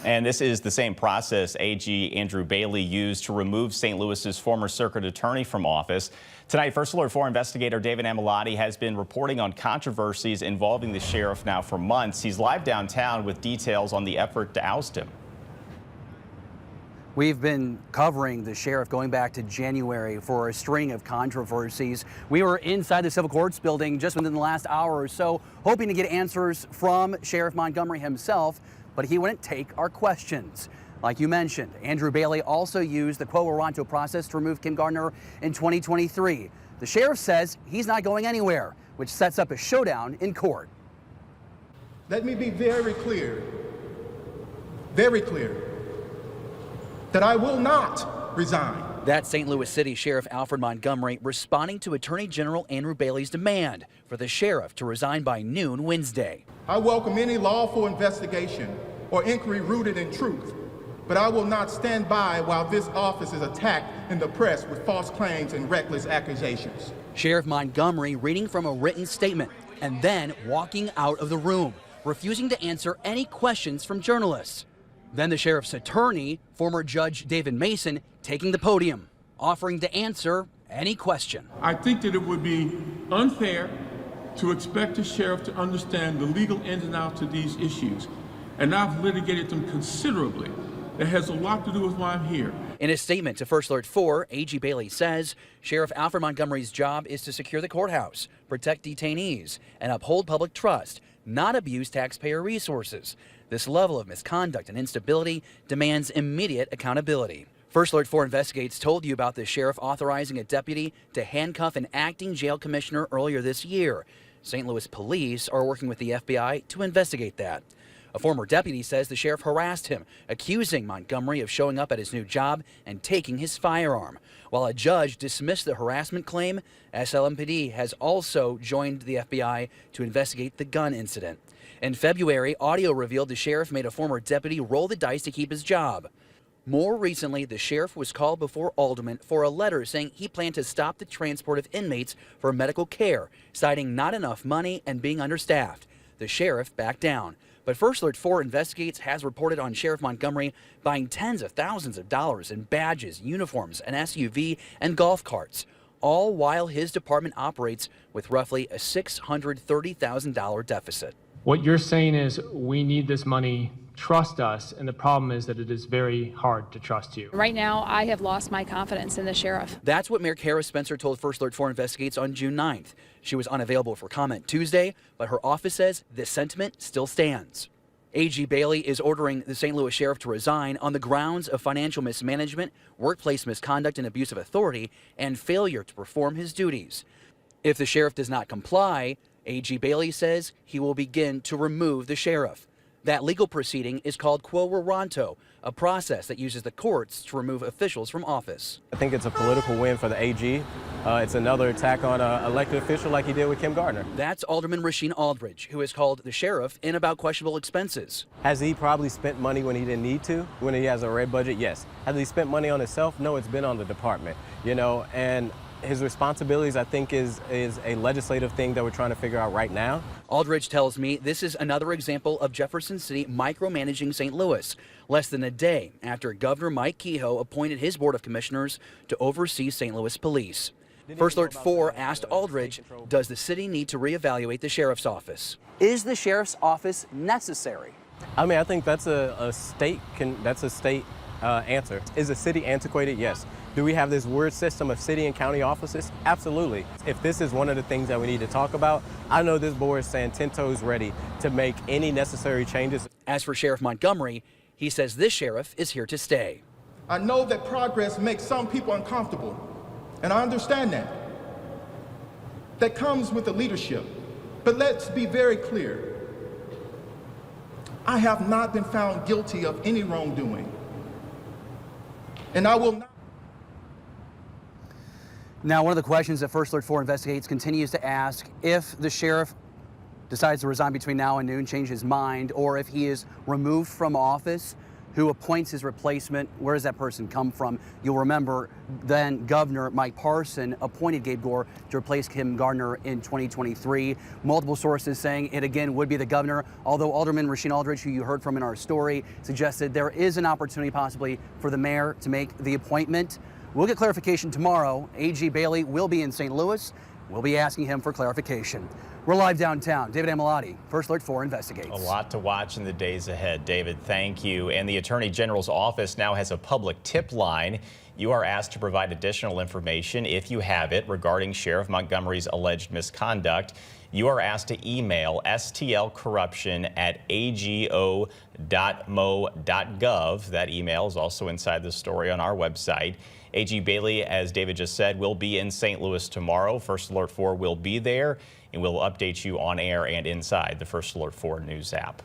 And this is the same process AG Andrew Bailey used to remove St. Louis's former circuit attorney from office. Tonight, First Alert 4 investigator David Amilati has been reporting on controversies involving the sheriff now for months. He's live downtown with details on the effort to oust him. We've been covering the sheriff going back to January for a string of controversies. We were inside the civil courts building just within the last hour or so, hoping to get answers from Sheriff Montgomery himself, but he wouldn't take our questions. Like you mentioned, Andrew Bailey also used the quo warranto process to remove Kim Gardner in 2023. The sheriff says he's not going anywhere, which sets up a showdown in court. Let me be very clear, that I will not resign. That's St. Louis City Sheriff Alfred Montgomery responding to Attorney General Andrew Bailey's demand for the sheriff to resign by noon Wednesday. I welcome any lawful investigation or inquiry rooted in truth, but I will not stand by while this office is attacked in the press with false claims and reckless accusations. Sheriff Montgomery reading from a written statement and then walking out of the room, refusing to answer any questions from journalists. Then the sheriff's attorney, former Judge David Mason, taking the podium, offering to answer any question. I think that it would be unfair to expect the sheriff to understand the legal ins and outs of these issues. And I've litigated them considerably. That has a lot to do with why I'm here. In a statement to First Alert 4, AG Bailey says Sheriff Alfred Montgomery's job is to secure the courthouse, protect detainees, and uphold public trust, not abuse taxpayer resources. This level of misconduct and instability demands immediate accountability. First Alert 4 Investigates told you about the sheriff authorizing a deputy to handcuff an acting jail commissioner earlier this year. St. Louis police are working with the FBI to investigate that. A former deputy says the sheriff harassed him, accusing Montgomery of showing up at his new job and taking his firearm. While a judge dismissed the harassment claim, SLMPD has also joined the FBI to investigate the gun incident. In February, audio revealed the sheriff made a former deputy roll the dice to keep his job. More recently, the sheriff was called before aldermen for a letter saying he planned to stop the transport of inmates for medical care, citing not enough money and being understaffed. The sheriff backed down. But First Alert 4 Investigates has reported on Sheriff Montgomery buying tens of thousands of dollars in badges, uniforms, an SUV, and golf carts, all while his department operates with roughly a $630,000 deficit. What you're saying is we need this money, trust us, and the problem is that it is very hard to trust you. Right now, I have lost my confidence in the sheriff. That's what Mayor Kara Spencer told First Alert 4 Investigates on June 9th. She was unavailable for comment Tuesday, but her office says this sentiment still stands. AG Bailey is ordering the St. Louis sheriff to resign on the grounds of financial mismanagement, workplace misconduct and abuse of authority, and failure to perform his duties. If the sheriff does not comply, AG Bailey says he will begin to remove the sheriff. That legal proceeding is called quo warranto, a process that uses the courts to remove officials from office. I think it's a political win for the AG. It's another attack on an elected official like he did with Kim Gardner. That's Alderman Rasheen Aldridge, who has called the sheriff in about questionable expenses. Has he probably spent money when he didn't need to? When he has a red budget? Yes. Has he spent money on himself? No, it's been on the department, and his responsibilities, I think, is a legislative thing that we're trying to figure out right now. Aldridge tells me this is another example of Jefferson City micromanaging St. Louis, less than a day after Governor Mike Kehoe appointed his Board of Commissioners to oversee St. Louis police. First Alert 4 asked Aldridge, does the city need to reevaluate the sheriff's office? Is the sheriff's office necessary? I mean, I think that's a state answer. Is the city antiquated? Yes. Do we have this weird system of city and county offices? Absolutely. If this is one of the things that we need to talk about, I know this board is saying 10 toes ready to make any necessary changes. As for Sheriff Montgomery, he says this sheriff is here to stay. I know that progress makes some people uncomfortable, and I understand that. That comes with the leadership. But let's be very clear. I have not been found guilty of any wrongdoing, and I will not. Now, one of the questions that First Alert 4 Investigates continues to ask, if the sheriff decides to resign between now and noon, change his mind, or if he is removed from office, who appoints his replacement? Where does that person come from? You'll remember then Governor Mike Parson appointed Gabe Gore to replace Kim Gardner in 2023. Multiple sources saying it again would be the governor, although Alderman Rasheen Aldridge, who you heard from in our story, suggested there is an opportunity possibly for the mayor to make the appointment. We'll get clarification tomorrow. AG Bailey will be in St. Louis. We'll be asking him for clarification. We're live downtown. David Amilati, First Alert 4 investigates. A lot to watch in the days ahead, David. Thank you. And the Attorney General's office now has a public tip line. You are asked to provide additional information, if you have it, regarding Sheriff Montgomery's alleged misconduct. You are asked to email stlcorruption@ago.mo.gov. That email is also inside the story on our website. AG Bailey, as David just said, will be in St. Louis tomorrow. First Alert 4 will be there, and we'll update you on air and inside the First Alert 4 news app.